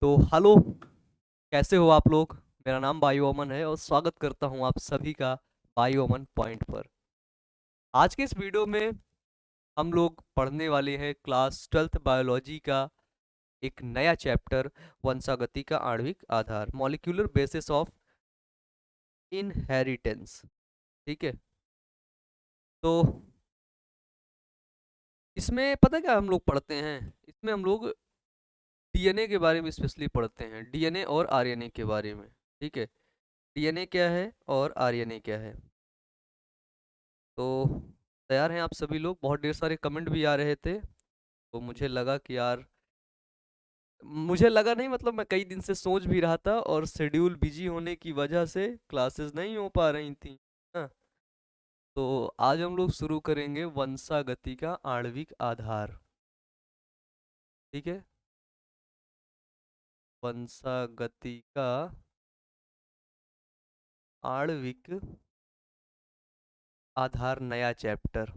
तो हेलो, कैसे हो आप लोग। मेरा नाम बायो अमन है और स्वागत करता हूं आप सभी का बायो अमन पॉइंट पर। आज के इस वीडियो में हम लोग पढ़ने वाले हैं क्लास 12th बायोलॉजी का एक नया चैप्टर, वंशागति का आणविक आधार, मॉलिक्यूलर बेसिस ऑफ इनहेरिटेंस। ठीक है। तो इसमें पता है क्या हम लोग पढ़ते हैं, इसमें हम लोग डीएनए के बारे में स्पेशली पढ़ते हैं, डीएनए और आरएनए के बारे में। ठीक है। डीएनए क्या है और आरएनए क्या है। तो तैयार हैं आप सभी लोग। बहुत ढेर सारे कमेंट भी आ रहे थे, तो मुझे लगा कि यार, मुझे लगा नहीं, मतलब मैं कई दिन से सोच भी रहा था और शेड्यूल बिजी होने की वजह से क्लासेस नहीं हो पा रही थी। हाँ। तो आज हम लोग शुरू करेंगे वंशागति का आणविक आधार। ठीक है। वंशागति का आणविक आधार, नया चैप्टर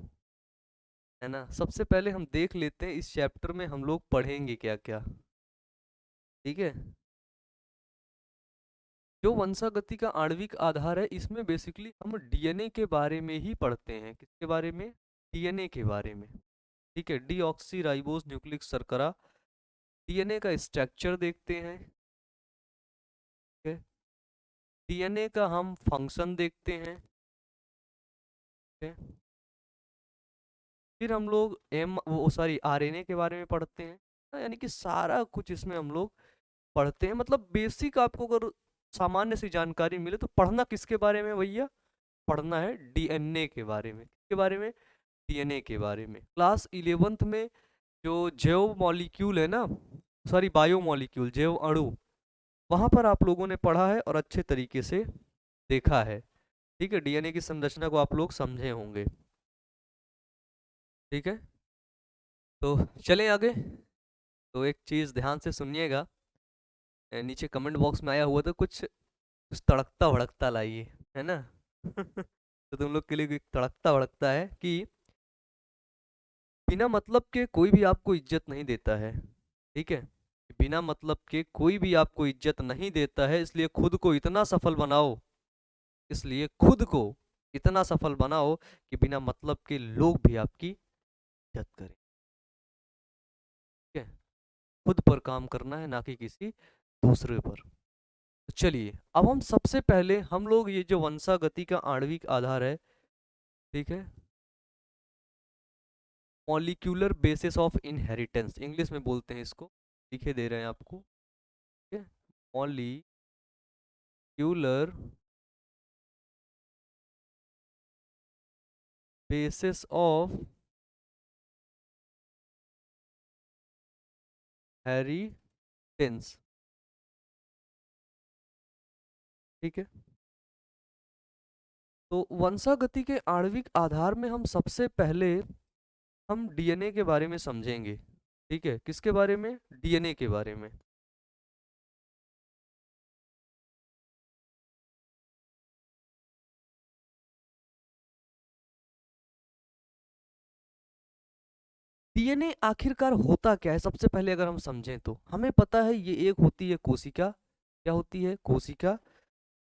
है ना। सबसे पहले हम देख लेते हैं इस चैप्टर में हम लोग पढ़ेंगे क्या क्या। ठीक है। जो वंशागति का आणविक आधार है, इसमें बेसिकली हम डीएनए के बारे में ही पढ़ते हैं। किसके बारे में? डीएनए के बारे में। ठीक है। डीऑक्सी राइबोस न्यूक्लिक शर्करा, डीएनए का स्ट्रक्चर देखते हैं। ठीक है। डीएनए का हम फंक्शन देखते हैं। ठीक है। फिर हम लोग एम वो सॉरी आरएनए के बारे में पढ़ते हैं। यानी कि सारा कुछ इसमें हम लोग पढ़ते हैं। मतलब बेसिक आपको अगर सामान्य सी जानकारी मिले तो पढ़ना किसके बारे में भैया? पढ़ना है डीएनए के बारे में। किसके बारे में? डीएनए के बारे में। क्लास 11th में जो जैव मॉलिक्यूल है ना, सॉरी बायो मॉलिक्यूल, जैव अणु, वहां पर आप लोगों ने पढ़ा है और अच्छे तरीके से देखा है। ठीक है। डीएनए की संरचना को आप लोग समझे होंगे। ठीक है। तो चलें आगे। तो एक चीज ध्यान से सुनिएगा, नीचे कमेंट बॉक्स में आया हुआ था कुछ तड़कता भड़कता लाइए, है ना। तो तुम लोग के लिए एक तड़कता भड़कता है कि बिना मतलब के कोई भी आपको इज्जत नहीं देता है। ठीक है। बिना मतलब के कोई भी आपको इज्जत नहीं देता है, इसलिए खुद को इतना सफल बनाओ, इसलिए खुद को इतना सफल बनाओ कि बिना मतलब के लोग भी आपकी इज्जत करें। ठीक है। खुद पर काम करना है, ना कि किसी दूसरे पर। तो चलिए, अब हम सबसे पहले हम लोग ये जो वंशागति का आणविक आधार है, ठीक है, molecular basis of inheritance English में बोलते हैं इसको, लिखे दे रहे हैं आपको। ठीक है। Molecular basis of inheritance. ठीक है। तो वंशागति के आणविक आधार में हम सबसे पहले हम डीएनए के बारे में समझेंगे। ठीक है। किसके बारे में? डीएनए के बारे में। डीएनए आखिरकार होता क्या है, सबसे पहले अगर हम समझें तो हमें पता है ये एक होती है कोशिका। क्या होती है? कोशिका।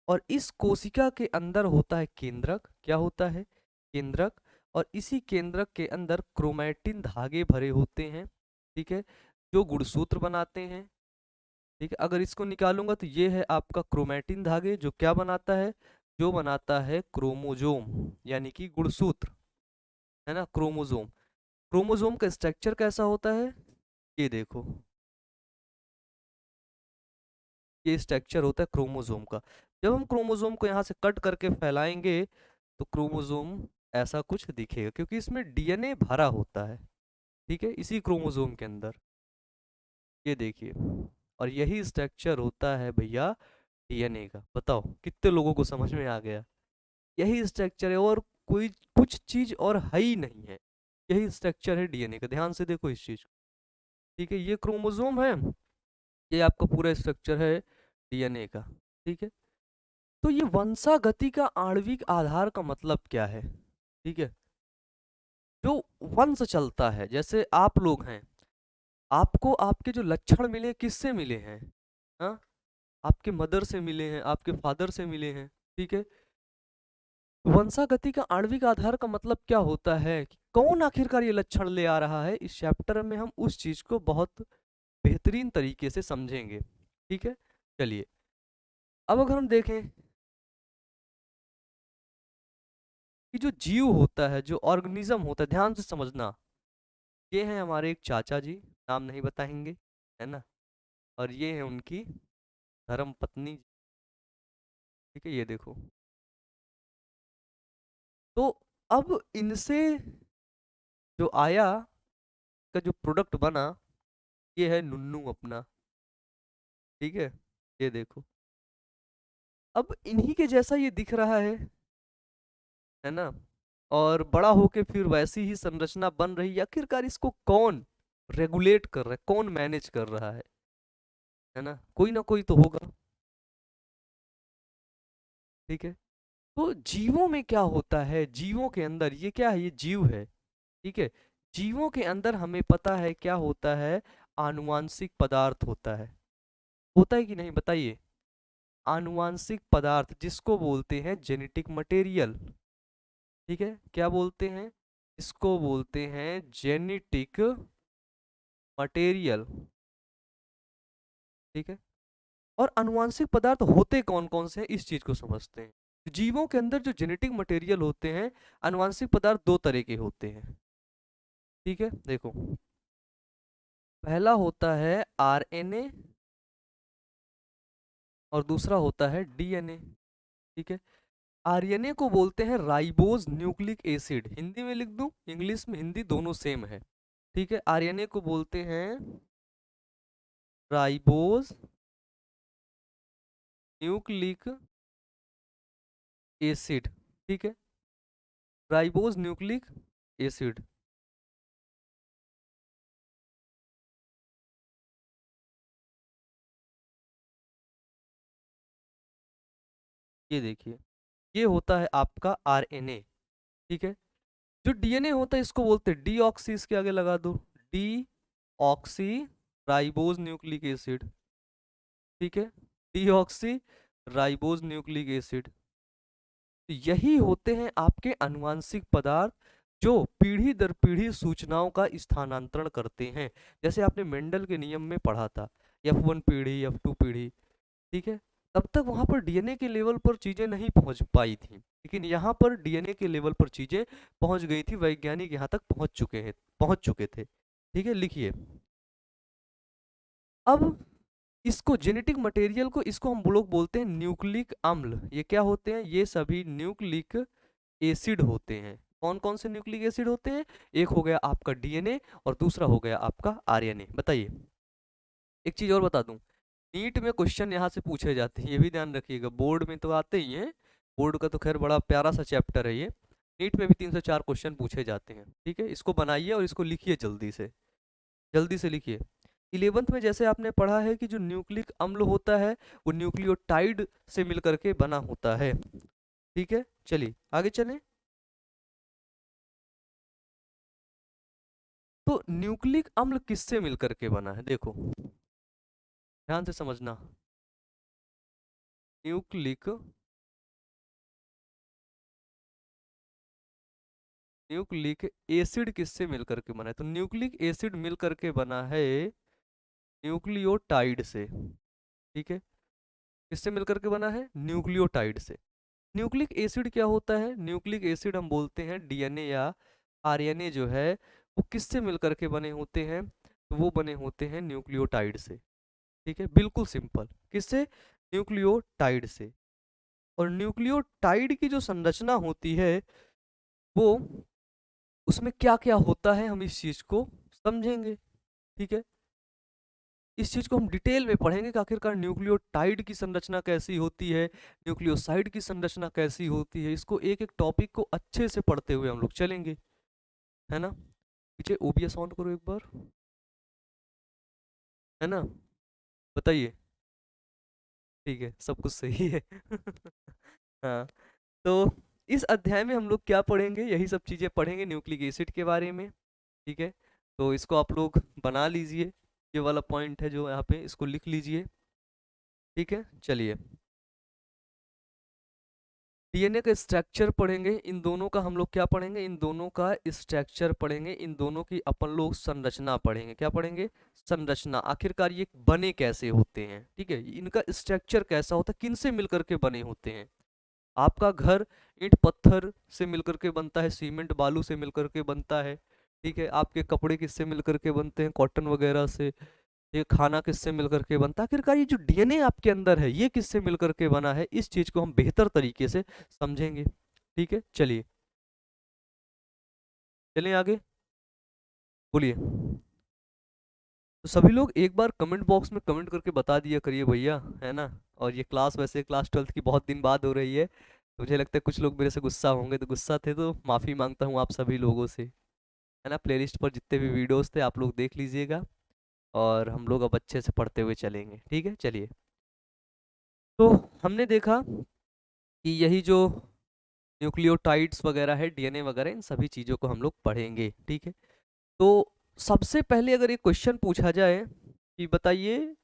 और इस कोशिका के अंदर होता है केंद्रक। क्या होता है? केंद्रक। और इसी केंद्रक के अंदर क्रोमैटिन धागे भरे होते हैं। ठीक है। जो गुणसूत्र बनाते हैं। ठीक है। अगर इसको निकालूंगा तो ये है आपका क्रोमैटिन धागे, जो क्या बनाता है? जो बनाता है क्रोमोजोम, यानी कि गुणसूत्र, है ना, क्रोमोजोम। क्रोमोजोम का स्ट्रक्चर कैसा होता है? ये देखो, ये स्ट्रक्चर होता है क्रोमोजोम का। जब हम क्रोमोजोम को यहाँ से कट करके फैलाएंगे तो क्रोमोजोम ऐसा कुछ दिखेगा, क्योंकि इसमें डीएनए भरा होता है। ठीक है। इसी क्रोमोजोम के अंदर, ये देखिए, और यही स्ट्रक्चर होता है भैया डीएनए का। बताओ कितने लोगों को समझ में आ गया? यही स्ट्रक्चर है और कोई कुछ चीज और है ही नहीं है। यही स्ट्रक्चर है डीएनए का। ध्यान से देखो इस चीज को। ठीक है। ये क्रोमोजोम है, ये आपका पूरा स्ट्रक्चर है डीएनए का। ठीक है। तो ये वंशागति का आणविक आधार का मतलब क्या है? ठीक है। जो वंश चलता है, जैसे आप लोग हैं, आपको आपके जो लक्षण मिले किससे मिले हैं? हाँ, आपके मदर से मिले हैं, आपके फादर से मिले हैं। ठीक है, वंशागति का आणविक आधार का मतलब क्या होता है कि कौन आखिरकार ये लक्षण ले आ रहा है, इस चैप्टर में हम उस चीज को बहुत बेहतरीन तरीके से समझेंगे। ठीक है, चलिए अब अगर हम देखें कि जो जीव होता है, जो ऑर्गेनिज्म होता है, ध्यान से समझना, ये है हमारे एक चाचा जी, नाम नहीं बताएंगे, है ना, और ये है उनकी धर्म पत्नी। ठीक है, ये देखो। तो अब इनसे जो आया, का जो प्रोडक्ट बना, ये है नुन्नू अपना। ठीक है, ये देखो, अब इन्हीं के जैसा ये दिख रहा है ना, और बड़ा होके फिर वैसी ही संरचना बन रही है। आखिरकार इसको कौन रेगुलेट कर रहा है, कौन मैनेज कर रहा है ना, कोई ना कोई तो होगा। ठीक है, तो जीवों में क्या होता है, जीवों के अंदर ये क्या है, ये जीव है। ठीक है, जीवों के अंदर हमें पता है क्या होता है, आनुवांशिक पदार्थ होता है कि नहीं, बताइए। आनुवांशिक पदार्थ जिसको बोलते हैं जेनेटिक मटेरियल। ठीक है, क्या बोलते हैं, इसको बोलते हैं जेनेटिक मटेरियल। ठीक है, और आनुवांशिक पदार्थ होते कौन कौन से हैं, इस चीज को समझते हैं। जीवों के अंदर जो जेनेटिक मटेरियल होते हैं, आनुवांशिक पदार्थ दो तरह के होते हैं। ठीक है, देखो, पहला होता है आरएनए और दूसरा होता है डीएनए। ठीक है, आरएनए को बोलते हैं राइबोज न्यूक्लिक एसिड, हिंदी में लिख दूं, इंग्लिश में हिंदी दोनों सेम है। ठीक है, आरएनए को बोलते हैं राइबोज न्यूक्लिक एसिड। ठीक है, राइबोज न्यूक्लिक एसिड। ये देखिए, ये होता है आपका आरएनए। ठीक है, जो डीएनए होता है इसको बोलते हैं डीऑक्सी, इसके आगे लगा दो, D oxy ribose nucleic acid. ठीक है, डीऑक्सी राइबोज न्यूक्लिक एसिड। तो यही होते हैं आपके आनुवांशिक पदार्थ जो पीढ़ी दर पीढ़ी सूचनाओं का स्थानांतरण करते हैं। जैसे आपने मेंडल के नियम में पढ़ा था, F1 पीढ़ी, F2 पीढ़ी। ठीक है, तब तक वहां पर डीएनए के लेवल पर चीजें नहीं पहुंच पाई थी, लेकिन यहाँ पर डीएनए के लेवल पर चीजें पहुंच गई थी, वैज्ञानिक यहाँ तक पहुंच चुके थे। ठीक है, लिखिए, अब इसको जेनेटिक मटेरियल को, इसको हम लोग बोलते हैं न्यूक्लिक अम्ल। ये क्या होते हैं, ये सभी न्यूक्लिक एसिड होते हैं। कौन कौन से न्यूक्लिक एसिड होते हैं, एक हो गया आपका डीएनए और दूसरा हो गया आपका आरएनए। बताइए, एक चीज और बता दूं, नीट में क्वेश्चन यहाँ से पूछे जाते हैं, ये भी ध्यान रखिएगा, बोर्ड में तो आते ही हैं, बोर्ड का तो खैर बड़ा प्यारा सा चैप्टर है ये, नीट में भी 3 से 4 क्वेश्चन पूछे जाते हैं। ठीक है, इसको बनाइए और इसको लिखिए, जल्दी से लिखिए। 11th में जैसे आपने पढ़ा है कि जो न्यूक्लिक अम्ल होता है वो न्यूक्लियोटाइड से मिलकर के बना होता है। ठीक है, चलिए आगे चलें। तो न्यूक्लिक अम्ल किससे मिलकर के बना है, देखो ध्यान से समझना, न्यूक्लिक न्यूक्लिक एसिड किससे मिलकर के बना है, तो न्यूक्लिक एसिड मिलकर के बना है न्यूक्लियोटाइड से। ठीक है, किससे मिलकर के बना है, न्यूक्लियोटाइड से। न्यूक्लिक एसिड क्या होता है, न्यूक्लिक एसिड हम बोलते हैं डीएनए या आरएनए जो है वो किससे मिलकर के बने होते हैं, तो वो बने होते हैं न्यूक्लियोटाइड से। ठीक है, बिल्कुल सिंपल, किससे, न्यूक्लियोटाइड से। और न्यूक्लियोटाइड की जो संरचना होती है वो, उसमें क्या क्या होता है हम इस चीज को समझेंगे। ठीक है, इस चीज को हम डिटेल में पढ़ेंगे कि आखिरकार न्यूक्लियोटाइड की संरचना कैसी होती है, न्यूक्लियोसाइड की संरचना कैसी होती है, इसको एक एक टॉपिक को अच्छे से पढ़ते हुए हम लोग चलेंगे, है ना। पीछे ओबीएस ऑन करो एक बार, है ना, बताइए। ठीक है, सब कुछ सही है। हाँ, तो इस अध्याय में हम लोग क्या पढ़ेंगे, यही सब चीजें पढ़ेंगे न्यूक्लिक एसिड के बारे में। ठीक है, तो इसको आप लोग बना लीजिए, ये वाला पॉइंट है जो यहाँ पे, इसको लिख लीजिए। ठीक है, चलिए। डीएनए का स्ट्रक्चर पढ़ेंगे, इन दोनों का हम लोग क्या पढ़ेंगे, इन दोनों का स्ट्रक्चर पढ़ेंगे, इन दोनों की अपन लोग संरचना पढ़ेंगे। क्या पढ़ेंगे? संरचना, आखिरकार ये बने कैसे होते हैं, ठीक है, इनका स्ट्रक्चर कैसा होता है, किन से मिलकर के बने होते हैं। आपका घर ईंट पत्थर से मिलकर के बनता है, सीमेंट बालू से मिलकर के बनता है, ठीक है। आपके कपड़े किससे मिलकर के बनते हैं, कॉटन वगैरह से। ये खाना किससे मिलकर के बनता है, आखिरकार ये जो डीएनए आपके अंदर है ये किससे मिलकर के बना है, इस चीज को हम बेहतर तरीके से समझेंगे। ठीक है, चलिए चलिए आगे, बोलिए। तो सभी लोग एक बार कमेंट बॉक्स में कमेंट करके बता दिया करिए भैया, है ना। और ये क्लास, वैसे क्लास 12th की बहुत दिन बाद हो रही है, तो मुझे लगता है कुछ लोग मेरे से गुस्सा होंगे, तो गुस्सा थे तो माफी मांगता हूँ आप सभी लोगों से, है ना। प्लेलिस्ट पर जितने भी वीडियोस थे आप लोग देख लीजिएगा, और हम लोग अब अच्छे से पढ़ते हुए चलेंगे। ठीक है, चलिए। तो हमने देखा कि यही जो न्यूक्लियोटाइड्स वगैरह है, डीएनए वगैरह, इन सभी चीज़ों को हम लोग पढ़ेंगे। ठीक है, तो सबसे पहले अगर एक क्वेश्चन पूछा जाए कि बताइए,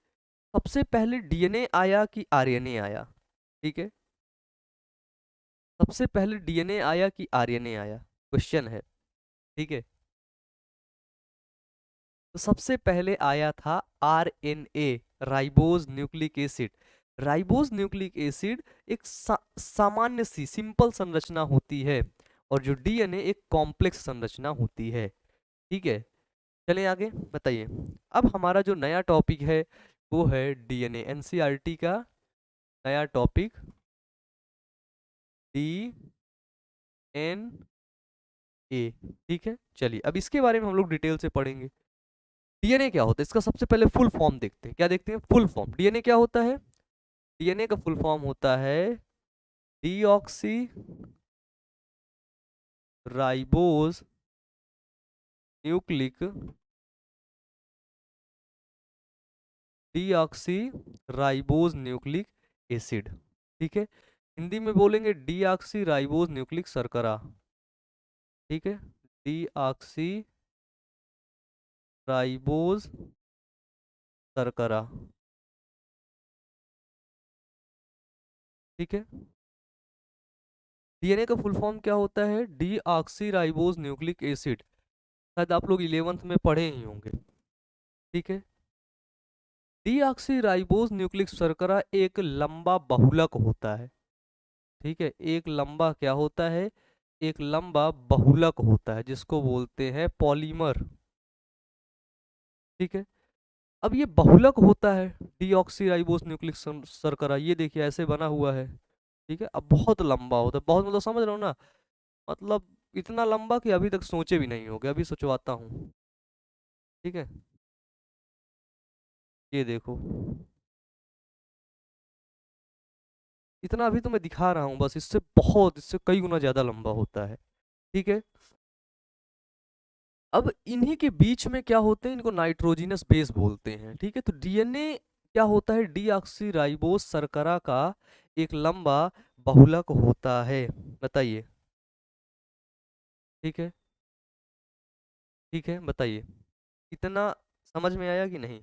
सबसे पहले डीएनए आया कि आरएनए आया? ठीक है, सबसे पहले डीएनए आया कि आरएनए आया, क्वेश्चन है। ठीक है, तो सबसे पहले आया था RNA, ribose nucleic acid. Ribose nucleic acid एक सामान्य सी सिंपल संरचना होती है, और जो डीएनए एक कॉम्प्लेक्स संरचना होती है। ठीक है, चलें आगे, बताइए। अब हमारा जो नया टॉपिक है वो है डीएनए, एनसीईआरटी का नया टॉपिक, डी एन ए। ठीक है, चलिए अब इसके बारे में हम लोग डिटेल से पढ़ेंगे। डीएनए क्या होता है, इसका सबसे पहले फुल फॉर्म देखते हैं। क्या देखते हैं? Full form. डीएनए क्या होता है? डीएनए का फुल फॉर्म होता है deoxy ribose nucleic, deoxy ribose nucleic acid. ठीक है, हिंदी में बोलेंगे डीऑक्सी राइबोज न्यूक्लिक शर्करा। ठीक है, डीऑक्सी राइबोज शर्करा। ठीक है, डीएनए का फुल फॉर्म क्या होता है? Deoxy ribose nucleic acid. शायद आप लोग 11th में पढ़े ही होंगे। ठीक है, डीऑक्सी राइबोज न्यूक्लिक शर्करा एक लंबा बहुलक होता है। ठीक है, एक लंबा क्या होता है? एक लंबा बहुलक होता है, जिसको बोलते हैं पॉलीमर। ठीक है, अब ये बहुलक होता है डीऑक्सीराइबोस न्यूक्लिक शर्करा, ये देखिए ऐसे बना हुआ है। ठीक है, अब बहुत लंबा होता है, बहुत मतलब समझ रहे हो ना, मतलब इतना लंबा कि अभी तक सोचे भी नहीं होगे, अभी सोचवाता हूँ। ठीक है, ये देखो, इतना अभी तो मैं दिखा रहा हूँ बस, इससे बहुत, इससे कई गुना ज्यादा लंबा होता है। ठीक है, अब इन्हीं के बीच में क्या होते हैं, इनको नाइट्रोजिनस बेस बोलते हैं। ठीक है, तो डीएनए क्या होता है? डीऑक्सीराइबोस शर्करा का एक लंबा बहुलक होता है। बताइए। ठीक है, ठीक है, बताइए, इतना समझ में आया कि नहीं?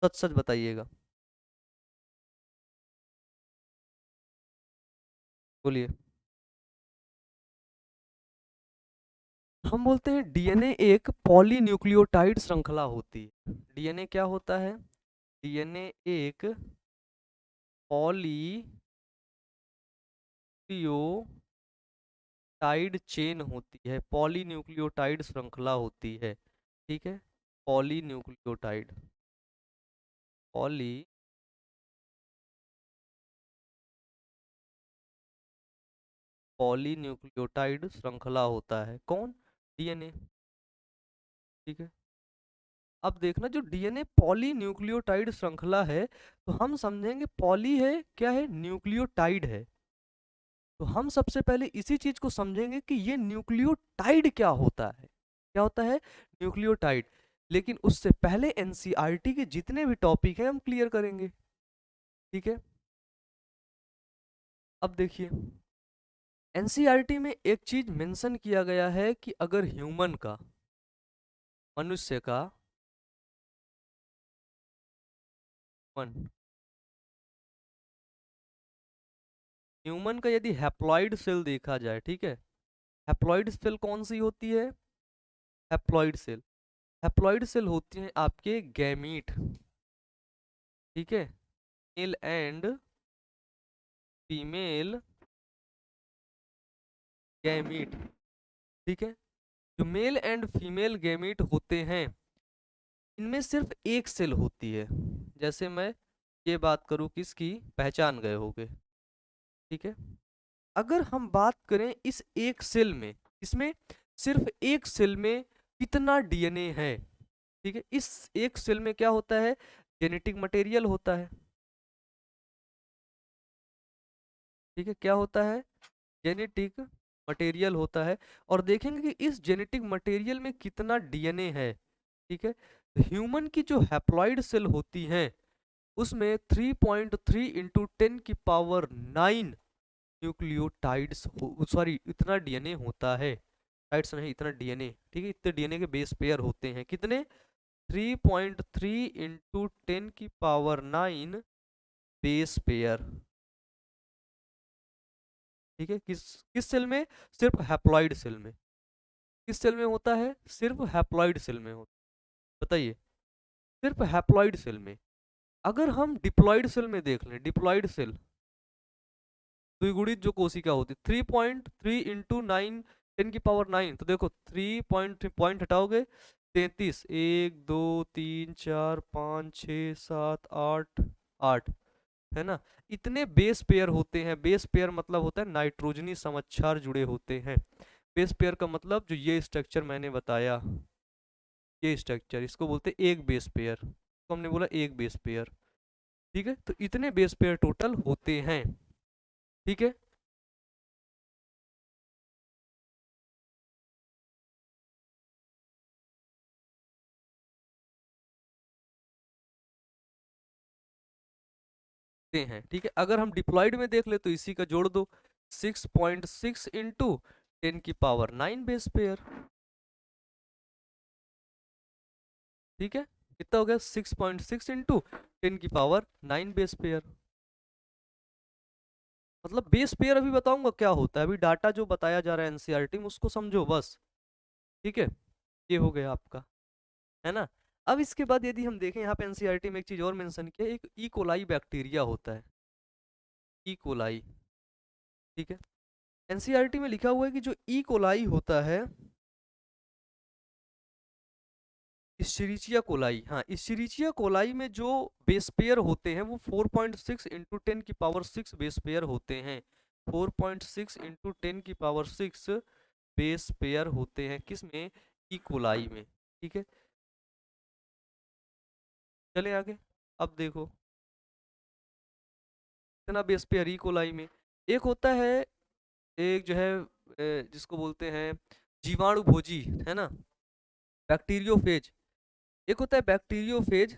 सच सच बताइएगा, बोलिए। हम बोलते हैं डीएनए एक पॉलीन्यूक्लियोटाइड श्रृंखला होती है। डीएनए क्या होता है? डीएनए एक पॉलीन्यूक्लियोटाइड चेन होती है, पॉलीन्यूक्लियोटाइड श्रृंखला होती है। ठीक है, पॉलीन्यूक्लियोटाइड, पॉली पॉलीन्यूक्लियोटाइड श्रृंखला होता है, कौन? डीएनए। ठीक है, अब देखना, जो डीएनए पॉलीन्यूक्लियोटाइड श्रृंखला है, तो हम समझेंगे पॉली है क्या है, न्यूक्लियोटाइड है। तो हम सबसे पहले इसी चीज को समझेंगे कि ये न्यूक्लियोटाइड क्या होता है। क्या होता है? न्यूक्लियोटाइड। लेकिन उससे पहले एनसीईआरटी के जितने भी टॉपिक हैं हम क्लियर करेंगे। ठीक है, अब देखिए, एनसीईआरटी में एक चीज मेंशन किया गया है कि अगर ह्यूमन का, मनुष्य का, ह्यूमन का यदि हैप्लॉइड सेल देखा जाए, ठीक है, हैप्लॉइड सेल कौन सी होती है? हैप्लॉइड सेल, हैप्लॉइड सेल होती हैं आपके गैमीट, ठीक है, मेल एंड फीमेल गैमीट, ठीक है। जो मेल एंड फीमेल गैमीट होते हैं, इनमें सिर्फ एक सेल होती है। जैसे मैं ये बात करूं किसकी, पहचान गए होगे, ठीक है। अगर हम बात करें इस एक सेल में, इसमें सिर्फ एक सेल में कितना डीएनए है, ठीक है, इस एक सेल में क्या होता है, जेनेटिक मटेरियल होता है, ठीक है, क्या होता है, जेनेटिक मटेरियल होता है। और देखेंगे कि इस जेनेटिक मटेरियल में कितना डीएनए है, ठीक है। ह्यूमन की जो हैप्लॉइड सेल होती हैं, उसमें 3.3 इंटू 10⁻9 न्यूक्लियोटाइड्स, सॉरी इतना डीएनए होता है, टाइड्स नहीं, इतना डीएनए, ठीक है, इतने डीएनए के बेस पेयर होते हैं, कितने, 3.3 इंटू 10⁻9 बेस पेयर, ठीक है। किस किस सेल में, सिर्फ हैप्लॉइड सेल में, किस सेल में होता है, सिर्फ हैप्लॉइड सेल में होता है, बताइए, सिर्फ हैप्लॉइड सेल में। अगर हम डिप्लॉइड सेल में देख लें, डिप्लॉइड सेल, द्विगुणित जो कोशिका होती है, 3.3 इंटू 9 10⁻9, तो देखो 3 पॉइंट हटाओगे, 33, 1 2 3 4 5 6 7 8 8, है ना। इतने बेस पेयर होते हैं, बेस पेयर मतलब होता है नाइट्रोजनी समक्षार जुड़े होते हैं। बेस पेयर का मतलब जो ये स्ट्रक्चर मैंने बताया, ये स्ट्रक्चर, इसको बोलते हैं एक बेस पेयर, तो हमने बोला एक बेस पेयर, ठीक है। तो इतने बेस पेयर टोटल होते हैं, ठीक है। हैं, ठीक है। अगर हम डिप्लॉयड में देख ले तो इसी का जोड़ दो, 6.6 इंटू 10⁻9 बेस पेयर, ठीक है। कितना हो गया, 6.6 इंटू 10⁻9 बेस पेयर। मतलब बेस पेयर अभी बताऊंगा क्या होता है, अभी डाटा जो बताया जा रहा है एनसीईआरटी में उसको समझो बस, ठीक है। ये हो गया आपका, है ना। अब इसके बाद यदि हम देखें यहाँ पे एनसीईआरटी में एक चीज और मेंशन किया, एक इकोलाई बैक्टीरिया होता है, इकोलाई, ठीक है। एनसीईआरटी में लिखा हुआ है कि जो इकोलाई होता है, इश्चरीचिया कोलाई, हाँ, इश्चरीचिया कोलाई में जो बेस पेयर होते हैं वो 4.6 इंटू 10⁻6 बेस पेयर होते हैं, 4.6 इंटू 10⁻6 बेस पेयर होते हैं, किसमें, ई कोलाई में, ठीक है। चले आगे, अब देखो इतना बेस पेयर ई कोलाई में, एक होता है, एक जो है जिसको बोलते हैं जीवाणु भोजी, है ना, बैक्टीरियोफेज। एक होता है बैक्टीरियोफेज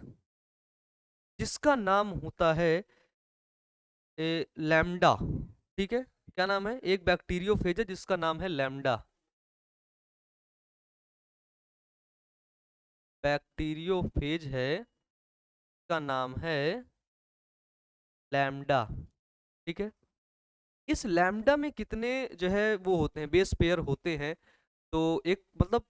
जिसका नाम होता है लैम्डा, ठीक है। क्या नाम है, एक बैक्टीरियोफेज है जिसका नाम है लैम्डा, बैक्टीरियोफेज है, का नाम है लैम्डा, ठीक है। इस लैम्डा में कितने जो है वो होते हैं, बेस पेयर होते हैं, तो एक मतलब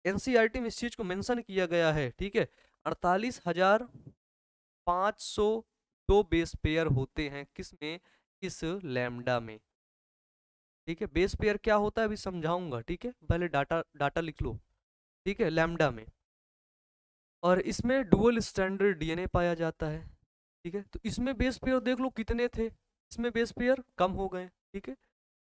एनसीईआरटी में इस चीज को मेंशन किया गया है, ठीक है। 48,502 बेस पेयर होते हैं, किसमें, इस लैम्डा में, ठीक है। बेस पेयर क्या होता है अभी समझाऊंगा, ठीक है, पहले डाटा डाटा लिख लो, ठीक है, लैम्डा में। और इसमें डुअल स्टैंडर्ड डीएनए पाया जाता है, ठीक है। तो इसमें बेस पेयर देख लो कितने थे, इसमें बेस पेयर कम हो गए, ठीक है।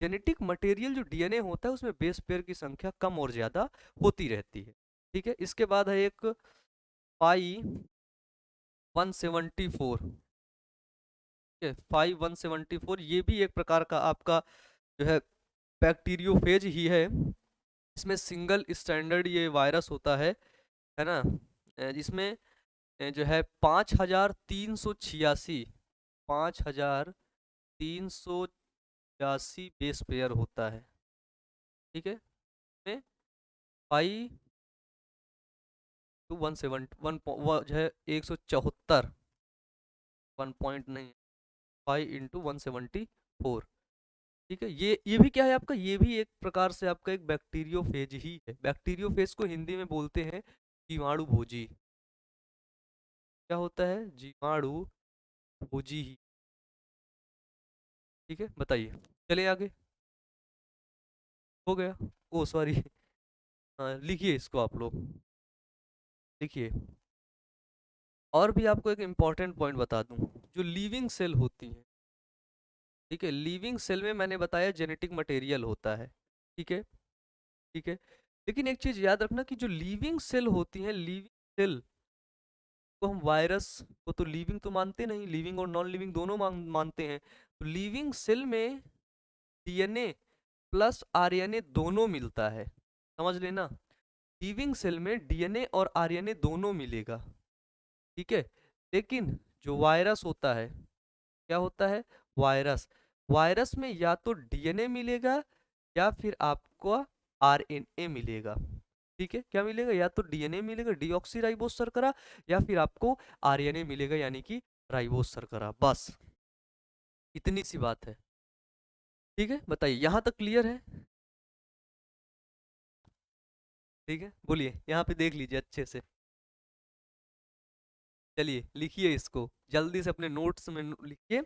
जेनेटिक मटेरियल जो डीएनए होता है उसमें बेस पेयर की संख्या कम और ज्यादा होती रहती है, ठीक है। इसके बाद है एक पाई 174, ठीक है, पाई 174, ये भी एक प्रकार का आपका जो है बैक्टीरियोफेज ही है। इसमें सिंगल स्टैंडर्ड ये वायरस होता है ना, जिसमें जो है 5,386, 5,386 बेस पेयर होता है, ठीक है। में 5 to 170 जो है 174, 1 पॉइंट नहीं, 5 इंटू 174, ठीक है, ये भी क्या है आपका, ये भी एक प्रकार से आपका एक बैक्टीरियोफेज ही है। बैक्टीरियोफेज को हिंदी में बोलते हैं जीवाणु भोजी। क्या होता है, जीवाणु भोजी ही। ठीक है, बताइए, चलिए आगे। हो गया, ओ सॉरी। हाँ, लिखिए इसको आप लोग, लिखिए। और भी आपको एक इम्पॉर्टेंट पॉइंट बता दूं, जो लिविंग सेल होती हैं, ठीक है, लिविंग सेल में मैंने बताया जेनेटिक मटेरियल होता है। ठीक है, ठीक है। लेकिन एक चीज याद रखना कि जो लिविंग सेल होती हैं, लिविंग सेल को हम वायरस को तो लिविंग तो मानते नहीं, लिविंग और नॉन लिविंग दोनों मानते हैं। तो लिविंग सेल में डीएनए प्लस आरएनए दोनों मिलता है, समझ लेना। लिविंग सेल में डीएनए और आरएनए दोनों मिलेगा। ठीक है, लेकिन जो वायरस होता है, क्या होता है, वायरस, वायरस में या तो डीएनए मिलेगा या फिर आपको आरएनए मिलेगा। ठीक है, क्या मिलेगा, या तो डीएनए मिलेगा डीऑक्सी राइबोस शर्करा, या फिर आपको आरएनए मिलेगा यानी कि राइबोस शर्करा, बस इतनी सी बात है। ठीक है, बताइए यहाँ तक क्लियर है। ठीक है, बोलिए, यहाँ पे देख लीजिए अच्छे से। चलिए लिखिए इसको जल्दी से अपने नोट्स में लिखिए।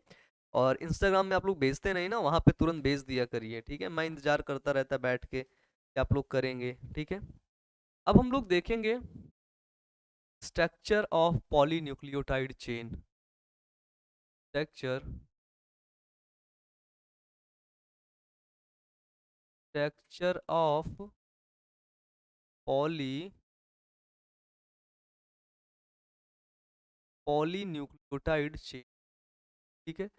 और इंस्टाग्राम में आप लोग भेजते नहीं ना, वहां पे तुरंत भेज दिया करिए, ठीक है, मैं इंतजार करता रहता बैठ के कि आप लोग करेंगे। ठीक है, अब हम लोग देखेंगे structure of polynucleotide chain. Structure, structure of poly polynucleotide chain. ठीक है,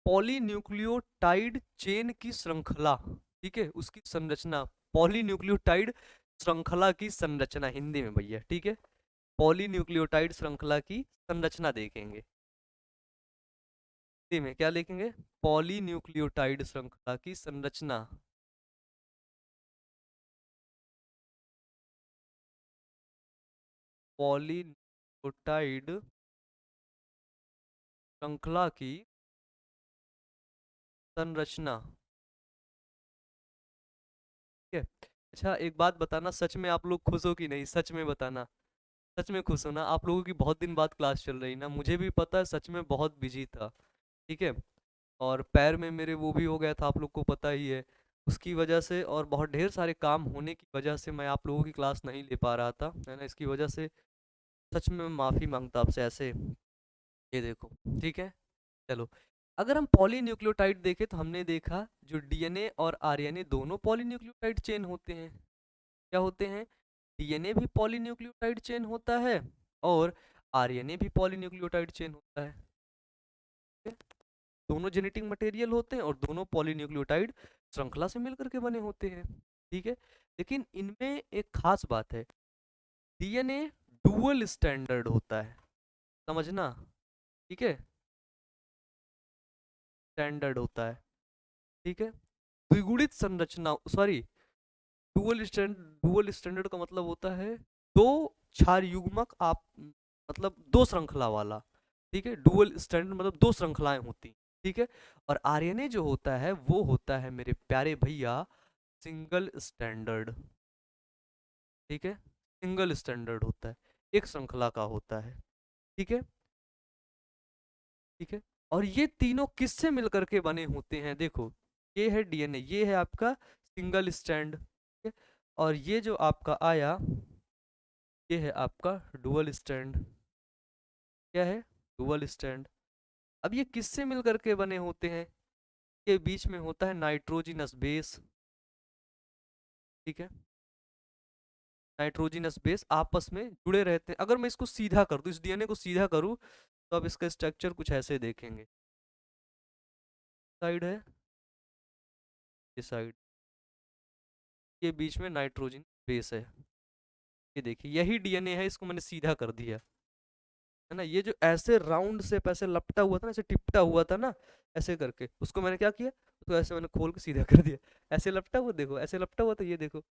पॉलीन्यूक्लियोटाइड चेन की श्रृंखला, ठीक है, उसकी संरचना, पॉलीन्यूक्लियोटाइड श्रृंखला की संरचना हिंदी में भैया, ठीक है, पॉलीन्यूक्लियोटाइड श्रृंखला की संरचना देखेंगे। हिंदी में क्या लिखेंगे, पॉलीन्यूक्लियोटाइड श्रृंखला की संरचना। पॉलीन्यूक्लियोटाइड श्रृंखला की संरचना। ठीक है, अच्छा एक बात बताना, सच में आप लोग खुश हो कि नहीं, सच में बताना। सच में खुश हो ना, आप लोगों की बहुत दिन बाद क्लास चल रही ना, मुझे भी पता है, सच में बहुत बिजी था। ठीक है, और पैर में मेरे वो भी हो गया था, आप लोग को पता ही है, उसकी वजह से, और बहुत ढेर सारे काम होने की वजह से मैं आप लोगों की क्लास नहीं ले पा रहा था, है ना, इसकी वजह से सच में मैं माफ़ी मांगता आपसे ऐसे। ये देखो, ठीक है, चलो। अगर हम पॉलीन्यूक्लियोटाइड देखें तो हमने देखा जो डीएनए और आरएनए दोनों पॉलीन्यूक्लियोटाइड चेन होते हैं। क्या होते हैं, डीएनए भी पॉलीन्यूक्लियोटाइड चेन होता है और आरएनए भी पॉलीन्यूक्लियोटाइड चेन होता है। ठीक है? दोनों जेनेटिक मटेरियल होते हैं और दोनों पॉलीन्यूक्लियोटाइड श्रृंखला से मिलकर के बने होते हैं। ठीक है, लेकिन इनमें एक खास बात है, डीएनए डुअल स्टैंडर्ड होता है, समझना। ठीक है, स्टैंडर्ड होता है। ठीक है, द्विगुणित संरचना, सॉरी, डुअल स्टैंडर्ड का मतलब होता है दो क्षार युग्मक, आप मतलब दो श्रृंखला वाला। ठीक है, डुअल स्टैंडर्ड मतलब दो श्रृंखलाएं होती। ठीक है, और आरएनए जो होता है वो होता है मेरे प्यारे भैया सिंगल स्टैंडर्ड। ठीक है, सिंगल स्टैंडर्ड होता है, एक श्रृंखला का होता है। ठीक है, ठीक है, और ये तीनों किससे मिलकर के बने होते हैं, देखो, ये है डीएनए, ये है आपका सिंगल स्टैंड, ठीक है, और ये जो आपका आया, ये है आपका डुअल स्टैंड। क्या है, डुअल स्टैंड। अब ये किससे मिलकर के बने होते हैं, के बीच में होता है नाइट्रोजिनस बेस। ठीक है, नाइट्रोजिनस बेस आपस में जुड़े रहते हैं। अगर मैं इसको सीधा कर दूं, इस डीएनए को सीधा करूं, तो अब इसका स्ट्रक्चर कुछ ऐसे देखेंगे। साइड है, ये साइड, ये बीच में नाइट्रोजन बेस है। ये देखिए, यही डीएनए है, इसको मैंने सीधा कर दिया, है ना। ये जो ऐसे राउंड से ऐसे लपटा हुआ था ना, ऐसे टिपटा हुआ था ना, ऐसे करके उसको मैंने क्या किया, उसको ऐसे मैंने खोल के सीधा कर दिया। ऐसे लपटा हुआ, देखो ऐसे लपटा हुआ था, ये देखो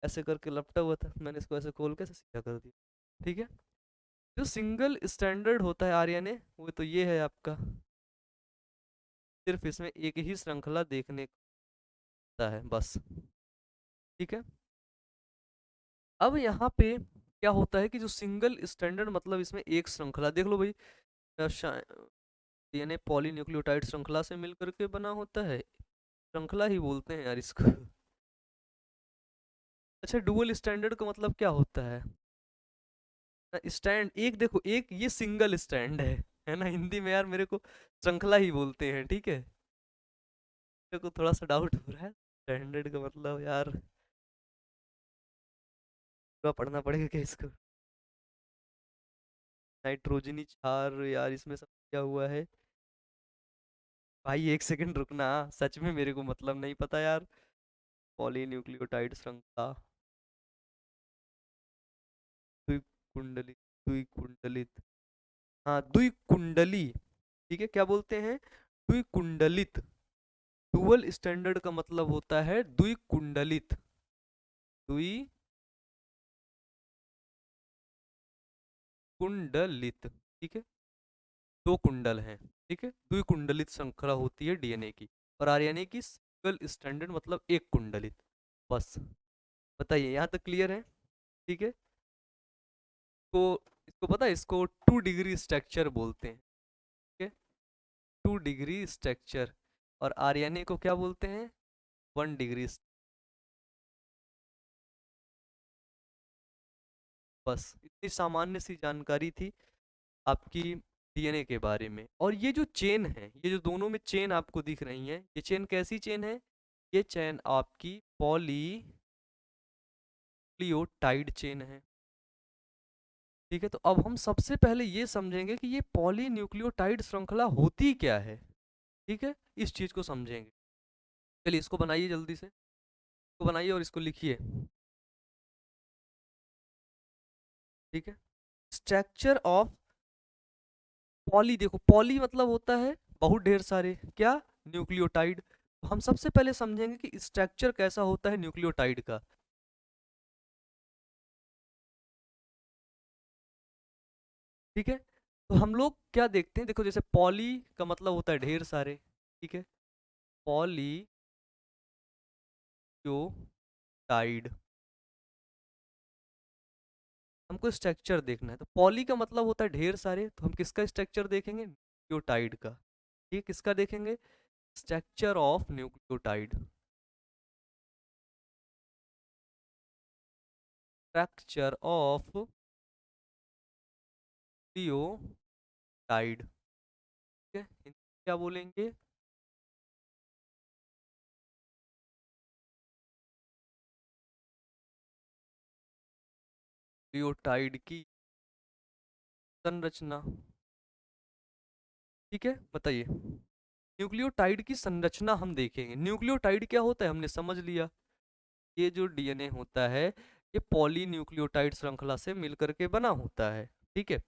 ऐसे करके लपटा हुआ था, मैंने इसको ऐसे खोल के ऐसे सीधा कर दिया। ठीक है, जो सिंगल स्टैंडर्ड होता है आर्यन वो तो ये है आपका, सिर्फ इसमें एक ही श्रृंखला देखने होता है बस। ठीक है। अब यहाँ पे क्या होता है कि जो सिंगल स्टैंडर्ड मतलब इसमें एक श्रृंखला देख लो भाई, डीएनए पॉलीन्यूक्लियोटाइड श्रृंखला से मिलकर के बना होता है, श्रृंखला ही बोलते हैं यार इसको। अच्छा, डुअल स्टैंडर्ड का मतलब क्या होता है? स्टैंड एक, देखो एक ये सिंगल स्टैंड है ना, हिंदी में यार मेरे को श्रृंखला ही बोलते हैं, ठीक है। मेरे को थोड़ा सा डाउट हो रहा है स्टैंडर्ड का मतलब यार, पूरा पढ़ना पड़ेगा क्या इसको? नाइट्रोजनी क्षार यार इसमें सब क्या हुआ है? भाई एक सेकंड रुकना, सच में मेरे को मतलब नहीं पता यार। पॉलीन्यूक्लियोटाइड श्रृंखला, द्विकुंडलित, द्विकुंडलित, हाँ द्विकुंडली। ठीक है, क्या बोलते हैं? द्विकुंडलित। डुअल स्टैंडर्ड का मतलब होता है द्विकुंडलित, द्विकुंडलित। ठीक है, दो कुंडल हैं। ठीक है, द्विकुंडलित श्रृंखला होती है डीएनए की। और आरएनए की सिंगल स्टैंडर्ड मतलब एक कुंडलित, बस। बताइए यहाँ तक क्लियर है? ठीक है। तो इसको पता है, इसको 2 डिग्री स्ट्रक्चर बोलते हैं। ठीक है, 2 डिग्री स्ट्रक्चर। और आरएनए को क्या बोलते हैं? 1 डिग्री। बस इतनी सामान्य सी जानकारी थी आपकी डीएनए के बारे में। और ये जो चेन है, ये जो दोनों में चेन आपको दिख रही है, ये चेन कैसी चेन है? ये चेन आपकी पॉलीन्यूक्लियोटाइड चेन है। ठीक है, तो अब हम सबसे पहले ये समझेंगे कि ये पॉलीन्यूक्लियोटाइड श्रृंखला होती क्या है। ठीक है, इस चीज को समझेंगे। चलिए इसको बनाइए जल्दी से, इसको बनाइए और इसको लिखिए। ठीक है, स्ट्रक्चर ऑफ पॉली, देखो पॉली मतलब होता है बहुत ढेर सारे, क्या? न्यूक्लियोटाइड। तो हम सबसे पहले समझेंगे कि स्ट्रक्चर कैसा होता है न्यूक्लियोटाइड का। ठीक है, तो हम लोग क्या देखते हैं, देखो जैसे पॉली का मतलब होता है ढेर सारे। ठीक है, पॉलीयोटाइड, हमको स्ट्रक्चर देखना है। तो पॉली का मतलब होता है ढेर सारे, तो हम किसका स्ट्रक्चर देखेंगे? न्यूक्लियोटाइड का। ठीक है, किसका देखेंगे? Structure of nucleotide, structure of nucleotide. ठीक है, हिंदी में क्या बोलेंगे? न्यूक्लियोटाइड की संरचना। ठीक है, बताइए। न्यूक्लियोटाइड की संरचना हम देखेंगे। न्यूक्लियोटाइड क्या होता है हमने समझ लिया, ये जो डीएनए होता है ये पॉलीन्यूक्लियोटाइड श्रृंखला से मिलकर के बना होता है। ठीक है,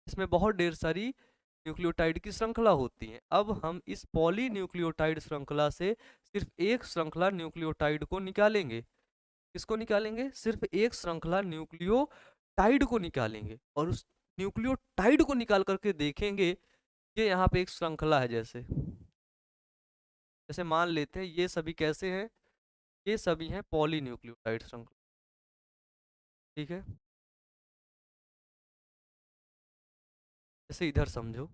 इसमें बहुत ढेर सारी न्यूक्लियोटाइड की श्रृंखला होती है। अब हम इस पॉलीन्यूक्लियोटाइड श्रृंखला से सिर्फ एक श्रृंखला न्यूक्लियोटाइड को निकालेंगे। किसको निकालेंगे? सिर्फ एक श्रृंखला न्यूक्लियोटाइड को निकालेंगे, और उस न्यूक्लियोटाइड को निकाल करके देखेंगे। ये यहाँ पे एक श्रृंखला है, जैसे जैसे मान लेते हैं ये सभी कैसे हैं, ये सभी हैं पॉलीन्यूक्लियोटाइड श्रृंखला। ठीक है, जैसे इधर समझो,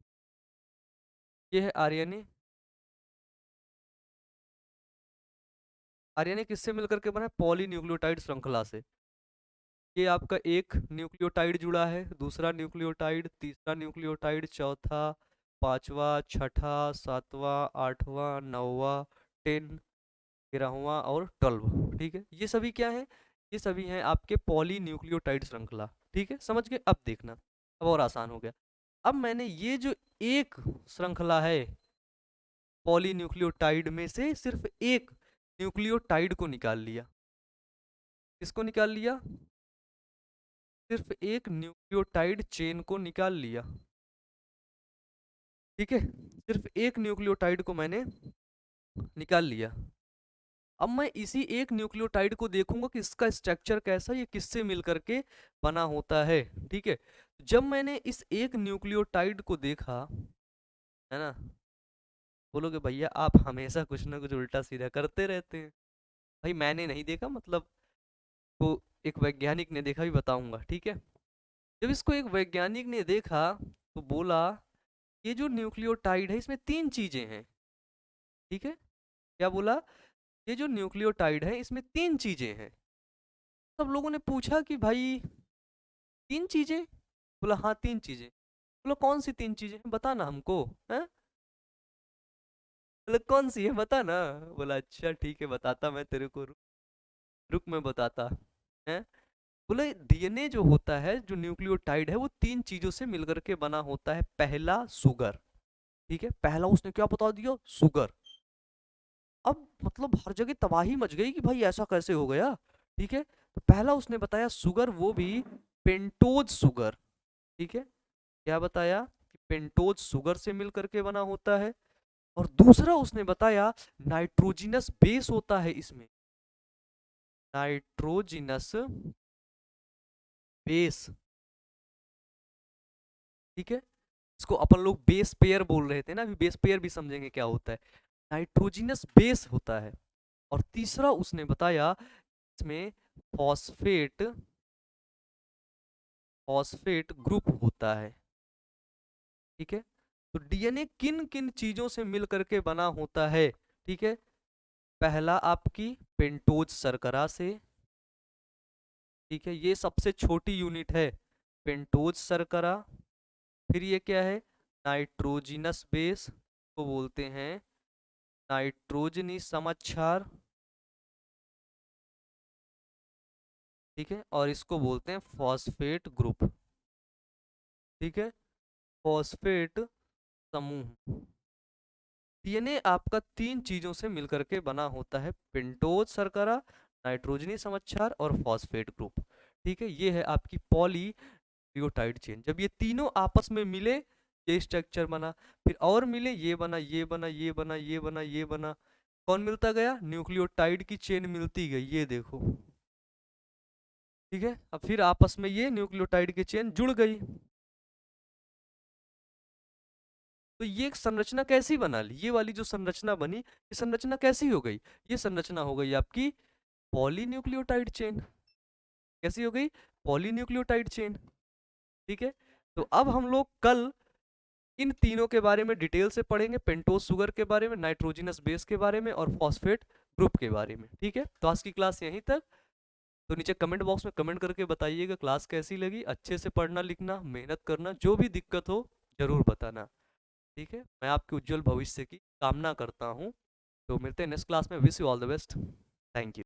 ये है आरएनए। आरएनए किससे मिलकर के बना है? पॉलीन्यूक्लियोटाइड श्रृंखला से। ये आपका एक न्यूक्लियोटाइड जुड़ा है, दूसरा न्यूक्लियोटाइड, तीसरा न्यूक्लियोटाइड, चौथा, पांचवा, छठा, सातवां, आठवां, नौवां, 10, 11वां और 12। ठीक है, ये सभी क्या है? ये सभी हैं आपके पॉलीन्यूक्लियोटाइड श्रृंखला। ठीक है, समझ गए? अब देखना, अब और आसान हो गया। अब मैंने ये जो एक श्रृंखला है पॉलीन्यूक्लियोटाइड में से सिर्फ एक न्यूक्लियोटाइड को निकाल लिया। किसको निकाल लिया? सिर्फ एक न्यूक्लियोटाइड चेन को निकाल लिया। ठीक है, सिर्फ एक न्यूक्लियोटाइड को मैंने निकाल लिया। अब मैं इसी एक न्यूक्लियोटाइड को देखूंगा कि इसका स्ट्रक्चर कैसा, ये किससे मिलकर के बना होता है। ठीक है, जब मैंने इस एक न्यूक्लियोटाइड को देखा, है ना, बोलोगे भैया आप हमेशा कुछ ना कुछ उल्टा सीधा करते रहते हैं। भाई मैंने नहीं देखा, मतलब तो एक वैज्ञानिक ने देखा, भी बताऊंगा, ठीक है। जब इसको एक वैज्ञानिक ने देखा तो बोला ये जो न्यूक्लियोटाइड है इसमें तीन चीजें हैं, ठीक है। क्या बोला? ये जो न्यूक्लियोटाइड है इसमें तीन चीजें हैं। सब लोगों ने पूछा कि भाई तीन चीजें? बोला हाँ तीन चीजें। बोला कौन सी तीन चीजें हैं, बता ना हमको, है? बोला कौन सी है बता ना। बोला अच्छा ठीक है बताता मैं तेरे को, रुक रुक मैं बताता, है। बोले डीएनए जो होता है, जो न्यूक्लियोटाइड है, वो तीन चीजों से मिलकर के बना होता है। पहला शुगर, ठीक है, पहला उसने क्या बता दिया, शुगर। अब मतलब हर जगह तबाही मच गई कि भाई ऐसा कैसे हो गया, ठीक है। तो पहला उसने बताया शुगर, वो भी पेंटोज शुगर, ठीक है। क्या बताया कि पेंटोज शुगर से मिल करके बना होता है। और दूसरा उसने बताया नाइट्रोजिनस बेस होता है इसमें, नाइट्रोजिनस बेस, ठीक है। इसको अपन लोग बेस पेयर बोल रहे थे ना, अभी बेस पेयर भी समझेंगे क्या होता है। नाइट्रोजिनस बेस होता है। और तीसरा उसने बताया इसमें फॉस्फेट, फॉस्फेट ग्रुप होता है, ठीक है। तो डीएनए किन किन चीजों से मिल करके बना होता है, ठीक है। पहला आपकी पेंटोज शर्करा से, ठीक है, ये सबसे छोटी यूनिट है, पेंटोज शर्करा। फिर ये क्या है, नाइट्रोजिनस बेस को बोलते हैं नाइट्रोजनी समक्षार, ठीक है। और इसको बोलते हैं फॉस्फेट ग्रुप, ठीक है, फॉस्फेट समूह। डीएनए आपका तीन चीजों से मिलकर के बना होता है, पेंटोज शर्करा, नाइट्रोजनी समक्षार और फॉस्फेट ग्रुप, ठीक है। ये है आपकी पॉलीन्यूक्लियोटाइड चेन। जब ये तीनों आपस में मिले ये स्ट्रक्चर बना, फिर और मिले ये बना, ये बना, ये बना, ये बना, ये बना। कौन मिलता गया, न्यूक्लियोटाइड की चेन मिलती गई, ये देखो, ठीक है। अब फिर आपस में ये न्यूक्लियोटाइड की चेन जुड़ गई। तो ये एक संरचना कैसी बना ली, ये वाली जो संरचना बनी, ये संरचना कैसी हो गई, ये संरचना हो गई आपकी पॉलीन्यूक्लियोटाइड चेन। कैसी हो गई, पॉलीन्यूक्लियोटाइड चेन, ठीक है। तो अब हम लोग कल इन तीनों के बारे में डिटेल से पढ़ेंगे, पेंटोज शुगर के बारे में, नाइट्रोजनस बेस के बारे में और फॉस्फेट ग्रुप के बारे में, ठीक है। तो आज की क्लास यहीं तक। तो नीचे कमेंट बॉक्स में कमेंट करके बताइएगा क्लास कैसी लगी। अच्छे से पढ़ना लिखना मेहनत करना, जो भी दिक्कत हो जरूर बताना, ठीक है। मैं आपके उज्जवल भविष्य की कामना करता हूँ। तो मिलते हैं नेक्स्ट क्लास में। Wish you all the best. Thank you.